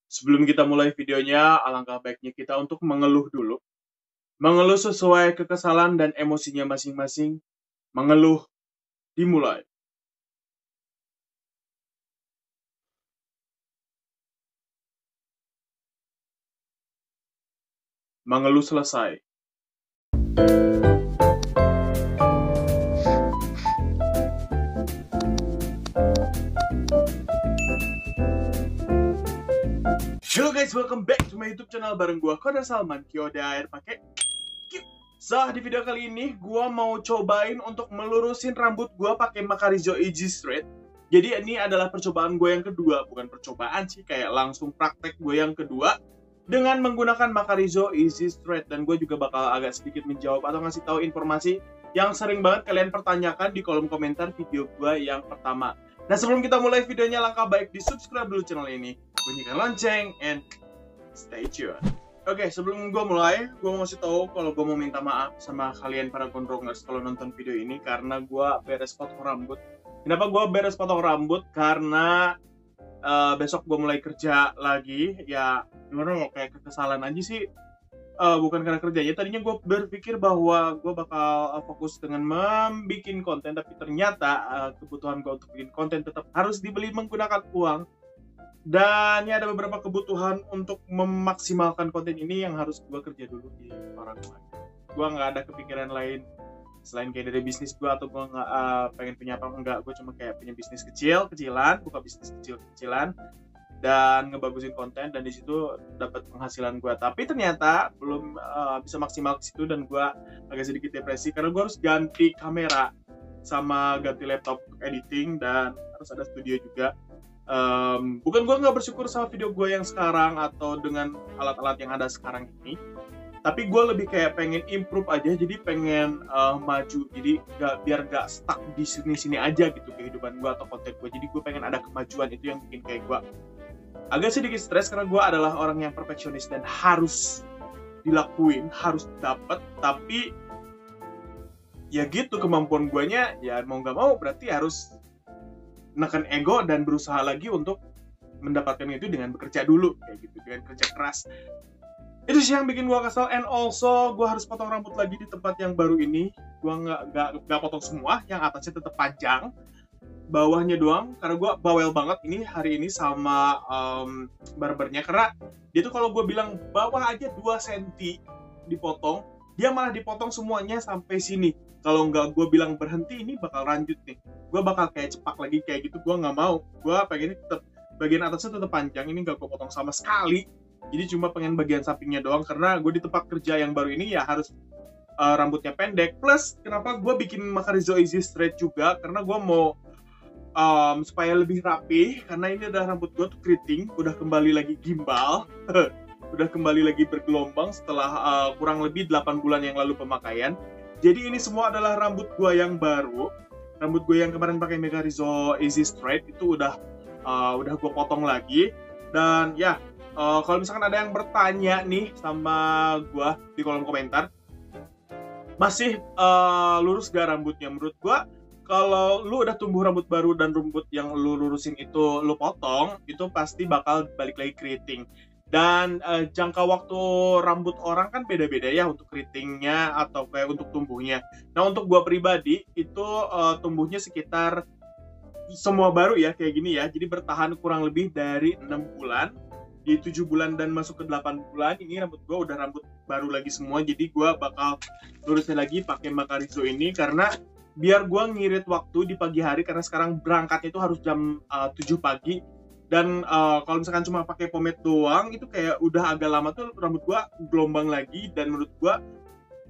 Sebelum kita mulai videonya, alangkah baiknya kita untuk mengeluh dulu. Mengeluh sesuai kekesalan dan emosinya masing-masing. Mengeluh dimulai. Mengeluh selesai. Hello guys, welcome back to my YouTube channel bareng gua Koda Salman, Kyoda air pakai Q. So, di video kali ini gua mau cobain untuk melurusin rambut gua pakai Macarizo Easy Straight. Jadi ini adalah percobaan gue yang kedua, bukan percobaan sih, kayak langsung praktek gue yang kedua dengan menggunakan Macarizo Easy Straight. Dan gue juga bakal agak sedikit menjawab atau ngasih tahu informasi yang sering banget kalian pertanyakan di kolom komentar video gue yang pertama. Nah, sebelum kita mulai videonya, langkah baik di subscribe dulu channel ini, bunyikan lonceng, and stay tuned. Oke, sebelum gue mulai, gue mau ngasih tahu kalau gue mau minta maaf sama kalian para gondrongers kalau nonton video ini karena gue beres potong rambut. Kenapa gue beres potong rambut? Karena besok gue mulai kerja lagi. Ya, gimana ya, kayak kekesalan aja sih. Bukan karena kerjanya. Tadinya gue berpikir bahwa gue bakal fokus dengan membuat konten, tapi ternyata kebutuhan gue untuk bikin konten tetap harus dibeli menggunakan uang. Dan ya ada beberapa kebutuhan untuk memaksimalkan konten ini yang harus gue kerja dulu di orang lain. Gue nggak ada kepikiran lain selain kayak dari bisnis gue, atau gue nggak pengen punya apa, enggak. Gue cuma kayak punya bisnis kecilan, buka bisnis kecilan dan ngebagusin konten, dan di situ dapat penghasilan gue. Tapi ternyata belum bisa maksimal ke situ, dan gue agak sedikit depresi karena gue harus ganti kamera sama ganti laptop untuk editing, dan harus ada studio juga. Bukan gue nggak bersyukur sama video gue yang sekarang atau dengan alat-alat yang ada sekarang ini, tapi gue lebih kayak pengen improve aja, jadi pengen maju, jadi biar gak stuck di sini aja gitu kehidupan gue atau konten gue. Jadi gue pengen ada kemajuan, itu yang bikin kayak gue agak sedikit stres karena gue adalah orang yang perfeksionis dan harus dilakuin, harus dapat. Tapi ya gitu, kemampuan guanya ya mau nggak mau berarti harus menekan ego dan berusaha lagi untuk mendapatkan itu dengan bekerja dulu, kayak gitu, dengan kerja keras. Itu sih yang bikin gue kesel. And also gue harus potong rambut lagi di tempat yang baru ini. Gue nggak potong semua, yang atasnya tetap panjang, bawahnya doang, karena gue bawel banget ini hari ini sama barbernya. Karena dia tuh kalau gue bilang bawah aja 2 cm dipotong, dia malah dipotong semuanya sampai sini. Kalau nggak gue bilang berhenti, ini bakal lanjut nih, gue bakal kayak cepak lagi kayak gitu. Gue nggak mau, gue pengen tetap bagian atasnya tetap panjang, ini nggak gue potong sama sekali. Jadi cuma pengen bagian sampingnya doang, karena gue di tempat kerja yang baru ini ya harus rambutnya pendek. Plus kenapa gue bikin Macarizo Easy Straight juga, karena gue mau supaya lebih rapi, karena ini adalah rambut gue tuh keriting, udah kembali lagi gimbal, udah kembali lagi bergelombang setelah kurang lebih 8 bulan yang lalu pemakaian. Jadi ini semua adalah rambut gue yang baru. Rambut gue yang kemarin pakai Macarizo Easy Straight itu udah gue potong lagi. Dan ya, kalau misalkan ada yang bertanya nih sama gue di kolom komentar, masih lurus gak rambutnya? Menurut gue, kalau lu udah tumbuh rambut baru dan rambut yang lu lurusin itu lu potong, itu pasti bakal balik lagi keriting. Dan jangka waktu rambut orang kan beda-beda ya untuk keritingnya atau kayak untuk tumbuhnya. Nah, untuk gua pribadi itu tumbuhnya sekitar, semua baru ya kayak gini ya, jadi bertahan kurang lebih dari 6 bulan. Di 7 bulan dan masuk ke 8 bulan ini rambut gua udah rambut baru lagi semua. Jadi gua bakal lurusin lagi pakai Macarizo ini, karena biar gue ngirit waktu di pagi hari, karena sekarang berangkatnya itu harus jam 7 pagi. Dan kalau misalkan cuma pakai pomade doang, itu kayak udah agak lama tuh rambut gue gelombang lagi. Dan menurut gue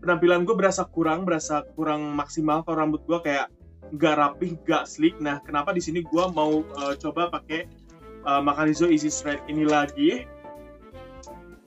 penampilan gue berasa kurang maksimal kalau rambut gue kayak gak rapih, gak sleek. Nah, kenapa di sini gue mau coba pakai Macarizo Easy Straight ini lagi,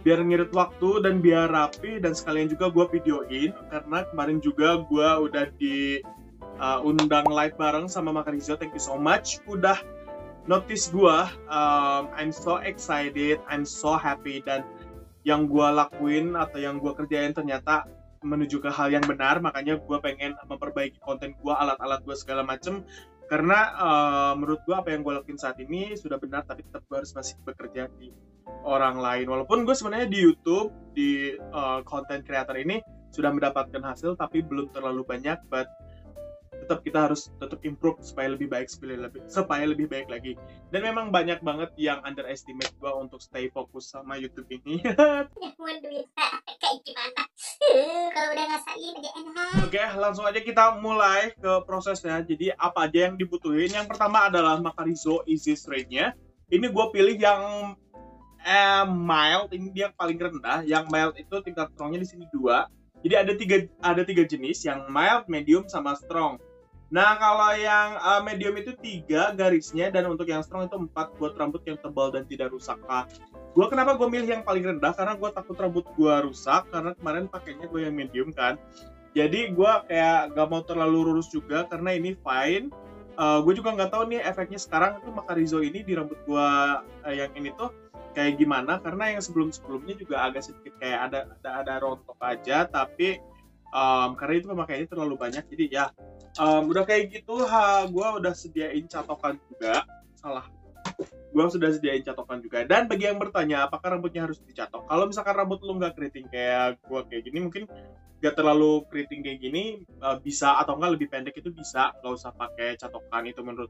biar ngirit waktu dan biar rapi. Dan sekalian juga gue videoin, karena kemarin juga gue udah di undang live bareng sama Macarizo. Thank you so much udah notice gue. I'm so excited, I'm so happy, dan yang gue lakuin atau yang gue kerjain ternyata menuju ke hal yang benar. Makanya gue pengen memperbaiki konten gue, alat-alat gue segala macem, karena menurut gue apa yang gue lakuin saat ini sudah benar, tapi tetap gue harus masih bekerja di orang lain. Walaupun gue sebenarnya di YouTube, di content creator ini sudah mendapatkan hasil, tapi belum terlalu banyak, but tetap kita harus tetap improve supaya lebih baik lagi. Dan memang banyak banget yang underestimate gue untuk stay fokus sama YouTube ini. Mau duit kayak gimana? Kalau udah ngasain aja enak. Oke, langsung aja kita mulai ke prosesnya. Jadi apa aja yang dibutuhin? Yang pertama adalah Macarizo Easy Straight-nya. Ini gue pilih yang mild, ini dia yang paling rendah. Yang mild itu tingkat strongnya di sini 2. Jadi ada tiga jenis, yang mild, medium, sama strong. Nah, kalau yang medium itu 3 garisnya, dan untuk yang strong itu 4 buat rambut yang tebal dan tidak rusak. Nah, kenapa gue milih yang paling rendah? Karena gue takut rambut gue rusak, karena kemarin pakainya gue yang medium kan. Jadi gue kayak gak mau terlalu lurus juga, karena ini fine. Gue juga nggak tahu nih efeknya sekarang itu Macarizo ini di rambut gue yang ini tuh kayak gimana, karena yang sebelumnya juga agak sedikit kayak ada rontok aja, tapi karena itu pemakaiannya terlalu banyak, jadi ya udah kayak gitu. Gue udah sediain catokan juga, gue sudah sediain catokan juga. Dan bagi yang bertanya apakah rambutnya harus dicatok, kalau misalkan rambut lu nggak keriting kayak gue kayak gini, mungkin gak terlalu keriting kayak gini, bisa, atau enggak lebih pendek itu bisa, nggak usah pakai catokan. Itu menurut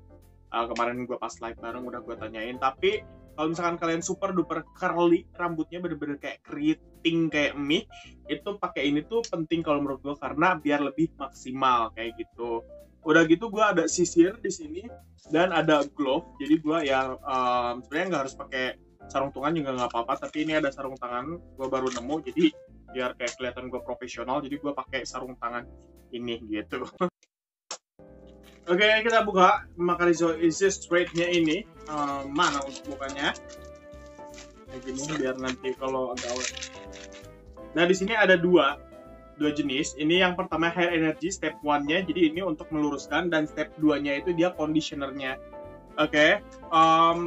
kemarin gue pas live bareng udah gue tanyain. Tapi kalau misalkan kalian super duper curly, rambutnya bener-bener kayak keriting kayak mie, itu pakai ini tuh penting kalau menurut gue, karena biar lebih maksimal kayak gitu. Udah gitu gue ada sisir di sini dan ada glove. Jadi gue yang sebenarnya nggak harus pakai sarung tangan juga nggak apa-apa, tapi ini ada sarung tangan gue baru nemu, jadi biar kayak kelihatan gue profesional, jadi gue pakai sarung tangan ini gitu. Oke, kita buka Macarizo Easy Straight-nya ini. Mana untuk bukanya? Kayak gini biar nanti kalau agak awet. Nah, di sini ada dua jenis. Ini yang pertama Hair Energy Step 1-nya, jadi ini untuk meluruskan, dan Step 2-nya itu dia conditioner-nya. Oke,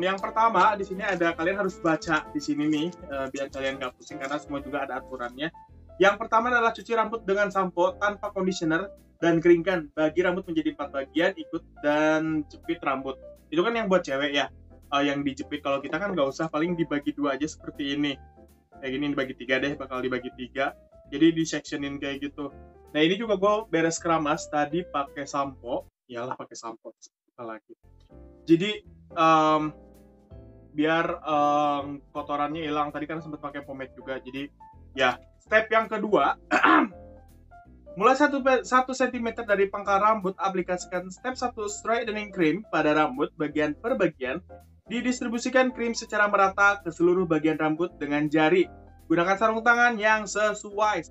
yang pertama di sini ada, kalian harus baca di sini nih, biar kalian nggak pusing karena semua juga ada aturannya. Yang pertama adalah cuci rambut dengan sampo tanpa conditioner dan keringkan. Bagi rambut menjadi 4 bagian, ikut dan jepit rambut. Itu kan yang buat cewek ya, yang dijepit. Kalau kita kan nggak usah, paling dibagi 2 aja seperti ini. Kayak gini dibagi 3 deh, bakal dibagi 3. Jadi di-sectionin kayak gitu. Nah, ini juga gue beres keramas tadi pakai sampo. Iyalah pakai sampo lagi. Jadi biar kotorannya hilang. Tadi kan sempat pakai pomade juga. Jadi ya, step yang kedua, mulai 1 cm dari pangkal rambut, aplikasikan step 1 straightening cream pada rambut bagian per bagian. Didistribusikan krim secara merata ke seluruh bagian rambut dengan jari. Gunakan sarung tangan yang sesuai.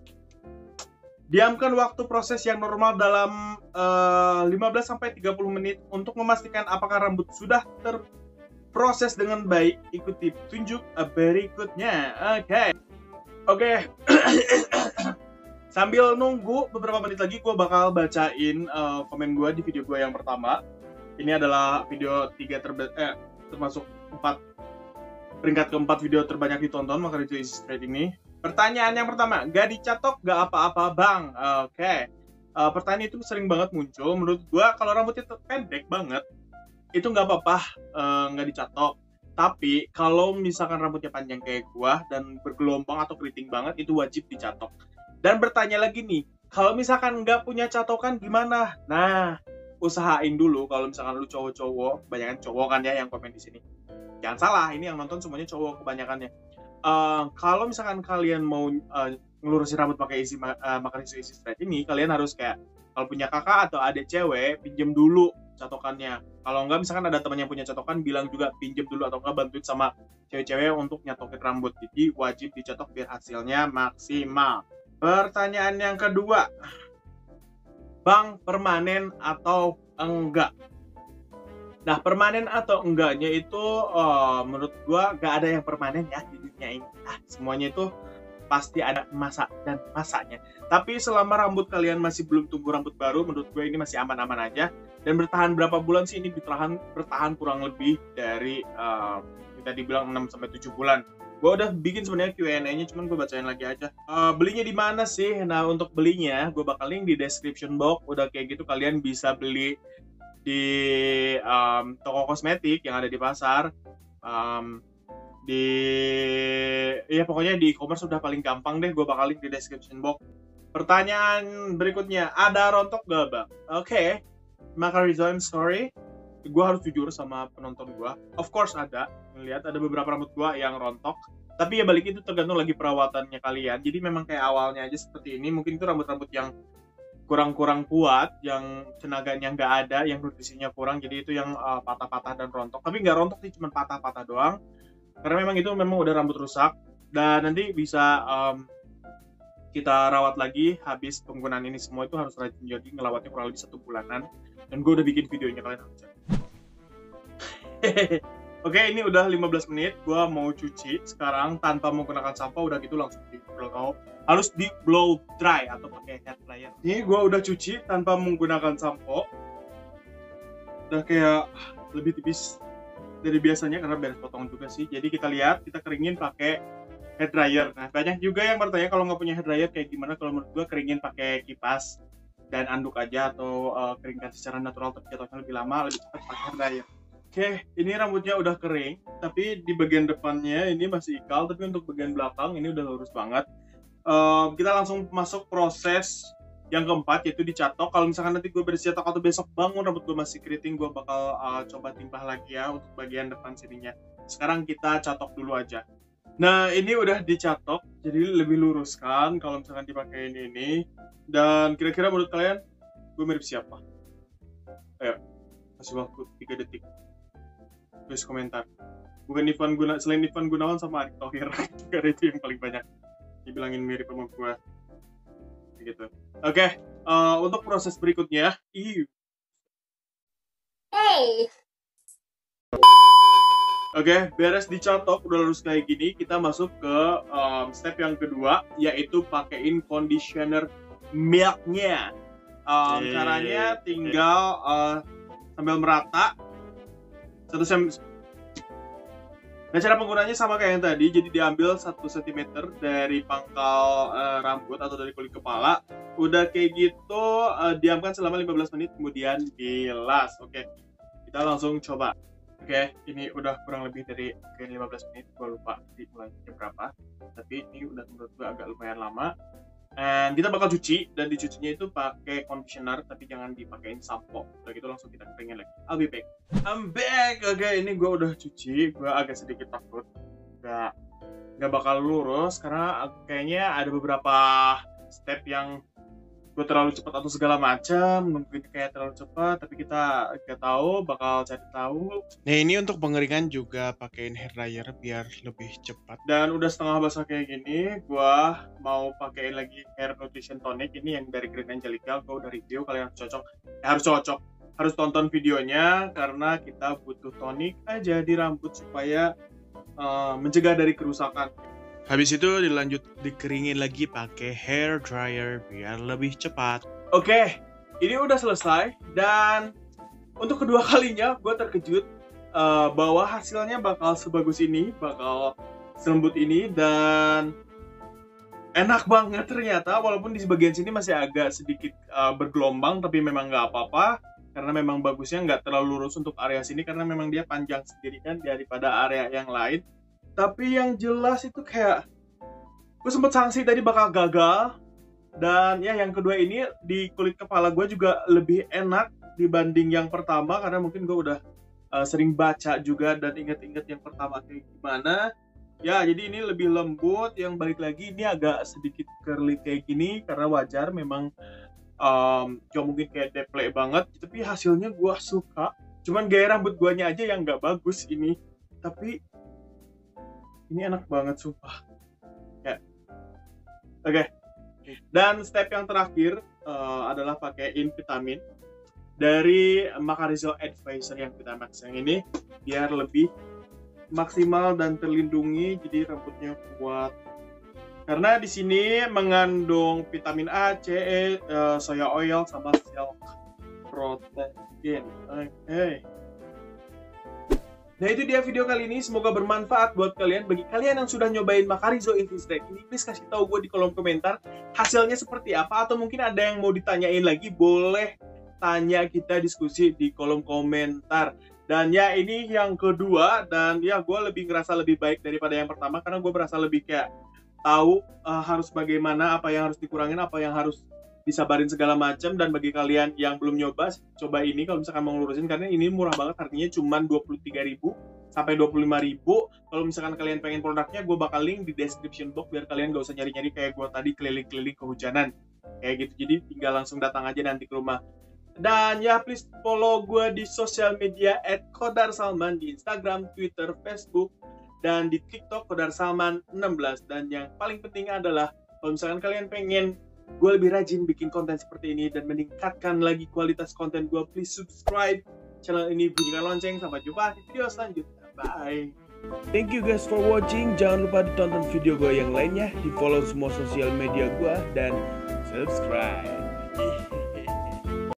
Diamkan waktu proses yang normal dalam 15-30 menit untuk memastikan apakah rambut sudah terproses dengan baik. Ikuti petunjuk berikutnya. Oke. Sambil nunggu beberapa menit lagi, gue bakal bacain komen gue di video gue yang pertama. Ini adalah video termasuk peringkat keempat video terbanyak ditonton Macarizo Easy Straight ini. Pertanyaan yang pertama, gak dicatok gak apa-apa bang? Oke. Pertanyaan itu sering banget muncul. Menurut gue kalau rambutnya pendek banget, itu gak apa-apa gak dicatok. Tapi kalau misalkan rambutnya panjang kayak gue dan bergelombang atau keriting banget, itu wajib dicatok. Dan bertanya lagi nih, kalau misalkan gak punya catokan gimana? Nah, usahain dulu. Kalau misalkan lu cowok-cowok, kebanyakan cowok kan ya yang komen di sini. Jangan salah, ini yang nonton semuanya cowok kebanyakannya. Kalau misalkan kalian mau ngelurusin rambut pakai Macarizo Easy Straight ini, kalian harus kayak, kalau punya kakak atau adik cewek, pinjem dulu catokannya. Kalau enggak, misalkan ada teman yang punya catokan, bilang juga pinjem dulu, atau enggak bantuin sama cewek-cewek untuk nyatokin rambut. Jadi wajib dicatok biar hasilnya maksimal. Pertanyaan yang kedua, bang, permanen atau enggak? Nah, permanen atau enggaknya itu menurut gua gak ada yang permanen ya di dunia ini. Semuanya itu pasti ada masa dan masanya. Tapi selama rambut kalian masih belum tumbuh rambut baru, menurut gue ini masih aman-aman aja. Dan bertahan berapa bulan sih ini? Bertahan kurang lebih dari kita dibilang 6-7 bulan. Gue udah bikin sebenarnya Q&A-nya, cuman gue bacain lagi aja. Belinya di mana sih? Nah, untuk belinya gue bakal link di description box. Udah kayak gitu kalian bisa beli di toko kosmetik yang ada di pasar, Ya pokoknya di e-commerce udah paling gampang deh, gue bakal link di description box. Pertanyaan berikutnya, ada rontok gak bang? Oke, Makarizo, I'm sorry, gue harus jujur sama penonton gue. Of course ada, ngeliat ada beberapa rambut gue yang rontok. Tapi ya balik itu tergantung lagi perawatannya kalian. Jadi memang kayak awalnya aja seperti ini. Mungkin itu rambut-rambut yang kurang kuat, yang tenaganya nggak ada, yang nutrisinya kurang. Jadi itu yang patah-patah dan rontok. Tapi nggak rontok sih, cuma patah-patah doang. Karena memang itu memang udah rambut rusak. Dan nanti bisa kita rawat lagi. Habis penggunaan ini semua itu harus rajin jogging, ngelawatnya kurang lebih 1 bulanan. Dan gue udah bikin videonya, kalian harus cek. Oke, ini udah 15 menit. Gue mau cuci sekarang tanpa menggunakan sampo. Udah gitu langsung harus di blow dry atau pakai hair dryer. Ini gue udah cuci tanpa menggunakan sampo. Udah kayak lebih tipis dari biasanya karena beres potong juga sih. Jadi kita lihat, kita keringin pakai hair dryer. Nah, banyak juga yang bertanya kalau nggak punya hair dryer kayak gimana. Kalau menurut gue keringin pakai kipas dan anduk aja, atau keringkan secara natural tapi jatuhnya lebih lama, lebih cepat pakai hair dryer. Oke, ini rambutnya udah kering, tapi di bagian depannya ini masih ikal, tapi untuk bagian belakang ini udah lurus banget. Kita langsung masuk proses yang keempat, yaitu dicatok. Kalau misalkan nanti gue beres catok atau besok bangun rambut gue masih keriting, gue bakal coba timpah lagi ya untuk bagian depan sininya. Sekarang kita catok dulu aja. Nah, ini udah dicatok, jadi lebih lurus kan kalau misalkan dipakai ini. Dan kira-kira menurut kalian, gue mirip siapa? Ayo, kasih waktu 3 detik. Tulis komentar. Selain Ivan Gunawan sama Arik Thohir. Karena itu yang paling banyak dibilangin mirip sama gue. Gitu. Oke, untuk proses berikutnya. Hey. Oke, beres dicatok, udah lurus kayak gini. Kita masuk ke step yang kedua, yaitu pakein conditioner milknya. Caranya tinggal sambil merata. Nah, cara penggunanya sama kayak yang tadi. Jadi diambil 1 cm dari pangkal rambut atau dari kulit kepala. Udah kayak gitu, diamkan selama 15 menit, kemudian bilas. Oke, kita langsung coba. Oke, ini udah kurang lebih dari 15 menit. Gue lupa dimulainya berapa, tapi ini udah menurut gue agak lumayan lama. Dan kita bakal cuci, dan dicucinya itu pakai conditioner, tapi jangan dipakein sampo. Udah gitu langsung kita keringin lagi. I'll be back. I'm back. Oke, ini gue udah cuci. Gue agak sedikit takut nggak bakal lurus karena kayaknya ada beberapa step yang gue terlalu cepat atau segala macam. Mungkin kayak terlalu cepat, tapi kita nggak tahu, bakal cari tahu. Nah, ini untuk pengeringan juga pakein hair dryer biar lebih cepat. Dan udah setengah basah kayak gini, gue mau pakein lagi hair nutrition tonic. Ini yang dari Green Angelica. Gue udah review, kalian harus tonton videonya karena kita butuh tonic aja di rambut supaya mencegah dari kerusakan. Habis itu dikeringin lagi pakai hair dryer biar lebih cepat. Oke, ini udah selesai, dan untuk kedua kalinya gue terkejut bahwa hasilnya bakal sebagus ini, bakal selembut ini, dan enak banget ternyata. Walaupun di bagian sini masih agak sedikit bergelombang, tapi memang nggak apa-apa karena memang bagusnya nggak terlalu lurus untuk area sini karena memang dia panjang sendiri kan daripada area yang lain. Tapi yang jelas itu kayak gue sempet sanksi tadi bakal gagal. Dan ya yang kedua ini di kulit kepala gue juga lebih enak dibanding yang pertama, karena mungkin gue udah sering baca juga dan inget-inget yang pertama kayak gimana. Ya jadi ini lebih lembut. Yang balik lagi ini agak sedikit curly kayak gini karena wajar, memang gak mungkin kayak deplay banget, tapi hasilnya gue suka. Cuman gaya rambut guanya aja yang gak bagus ini, tapi ini enak banget sumpah ya. Oke. Dan step yang terakhir adalah pakaiin vitamin dari Makarizo Advisor yang Vitamax yang ini biar lebih maksimal dan terlindungi, jadi rambutnya kuat. Karena di sini mengandung vitamin A, C, E, soya oil sama silk protein. Oke. Nah, itu dia video kali ini, semoga bermanfaat buat kalian. Bagi kalian yang sudah nyobain Makarizo Invisalign ini, please kasih tahu gue di kolom komentar hasilnya seperti apa, atau mungkin ada yang mau ditanyain lagi, boleh tanya, kita diskusi di kolom komentar. Dan ya ini yang kedua, dan ya gue lebih ngerasa lebih baik daripada yang pertama karena gue berasa lebih kayak tahu harus bagaimana, apa yang harus dikurangin, apa yang harus disabarin segala macam. Dan bagi kalian yang belum nyoba, coba ini kalau misalkan mau ngelurusin karena ini murah banget, harganya cuma 23.000 sampai 25.000. Kalau misalkan kalian pengen produknya, gue bakal link di description box biar kalian gak usah nyari-nyari kayak gue tadi keliling-keliling kehujanan kayak gitu. Jadi tinggal langsung datang aja nanti ke rumah. Dan ya please follow gue di sosial media @kodarsalman di Instagram, Twitter, Facebook, dan di TikTok kodarsalman16. Dan yang paling penting adalah kalau misalkan kalian pengen gue lebih rajin bikin konten seperti ini dan meningkatkan lagi kualitas konten gue, please subscribe channel ini, bunyikan lonceng. Sampai jumpa di video selanjutnya. Bye. Thank you guys for watching. Jangan lupa ditonton video gue yang lainnya, di follow semua sosial media gue, dan subscribe.